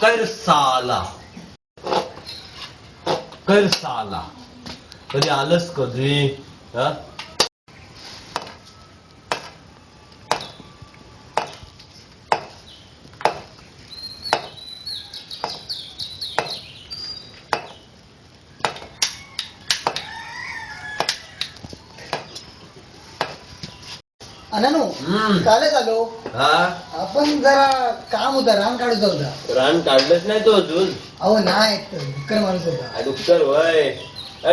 कर साला कर साला कधी आलंस कधी हा अनानो कालच आलो. हा आपण जरा काम होतं, रान काढायचं होतं. रान काढलंच नाही तो अजून. अहो नाही, डुक्कर माणूस होता. डुक्कर वय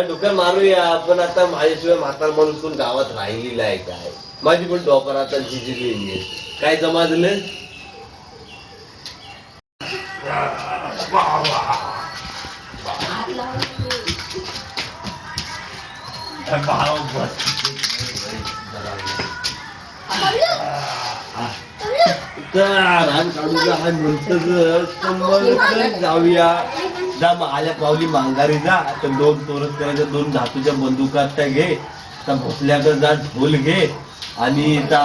डुक्कर मारूया. पण आता माझ्याशिवाय म्हातार माणूस कोण गावात राहिलेला आहे काय? माझी पण डॉक्टर आता झिजलेली आहे. काय जमाजलं रान काढूया हा नंतर जाऊया. जा आल्या पावली मांगारी जा. तर 2 तोरस करायच्या 2 धातूच्या बंदुका त्या घे. त्या भोसल्याकडे जा, ढोल घे आणि त्या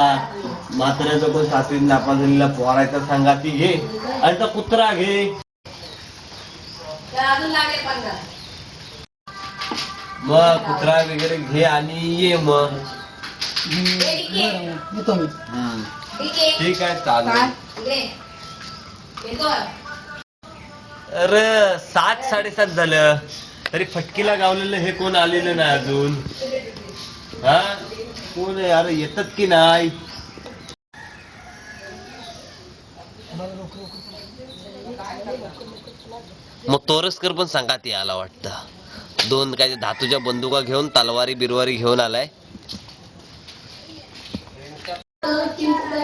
म्हाताऱ्याचा पण सासरी नापा झालेला पोरायचा सांगाती घे आणि त्या कुत्रा घे. मग कुत्रा वगैरे घे आणि ये मग. येतो मी. ठीक आहे चालेल. अरे 7-7:30 झालं तरी फटकीला गावलेलं हे कोण आलेलं नाही अजून. हा कोण आहे अरे? येतात की नाही? मग तोरसकर पण सांगात यायला वाटतं. 2 काय धातूच्या बंदुका घेऊन तलवारी बिरवारी घेऊन आलाय.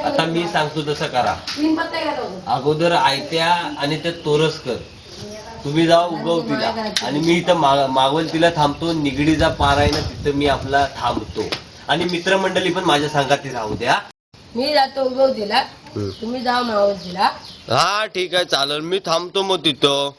आता मी सांगतो तसं करा. अगोदर आयत्या आणि त्या तोरसकर तुम्ही जाऊ उगवतीला आणि मी इथं मागवल तिला थांबतो. निगडीचा पार आहे ना तिथं मी आपला थांबतो. आणि मित्रमंडळी पण माझ्या संगाती राहू द्या. मी जातो उगवतीला, तुम्ही जाऊ मावळतीला. हा ठीक आहे चालेल. मी थांबतो मग तिथं.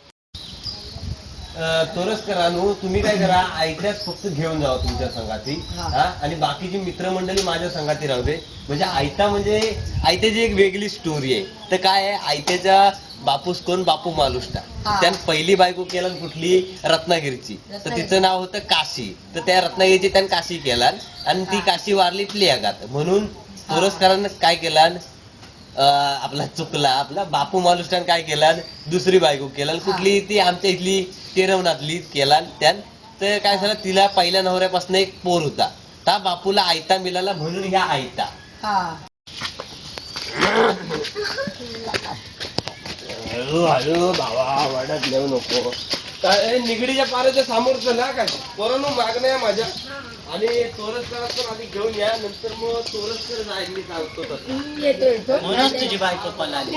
तोरसकरांनो तुम्ही काय करा, आयत्यात फक्त घेऊन जावा तुमच्या संगाती. हा आणि बाकीची मित्रमंडळी माझ्या संगाती राहू दे. म्हणजे आयता म्हणजे आयत्याची एक वेगळी स्टोरी आहे. तर काय आहे, आयत्याचा बापूस कोण? बापू मालुष्टा. त्यानं पहिली बायको केला कुठली? रत्नागिरीची. तर तिचं नाव होतं काशी. तर त्या रत्नागिरीची त्यानं काशी केला आणि ती काशी वारली प्लेगात. म्हणून तोरसकरांना काय केला, आपला चुकला आपला बापू मालुष्टान काय केला, दुसरी बायको केला. कुठली? ती आमच्या इथली तेरवणातली केला त्यान. तर काय झालं, तिला पहिल्या नवऱ्यापासून एक पोर होता. त्या बापूला आयता मिळाला म्हणून ह्या आयता. हळू भावा वाढत नेऊ नको. काय निगडीच्या पाराच्या समोरच ना काय पोरांनो मागण्या आहे माझ्या. आणि तोरसकरात पण आधी घेऊन या. नंतर मग तोरसकर जाईल मी सांगतो तसं. येतो तुझी बायको पळाली.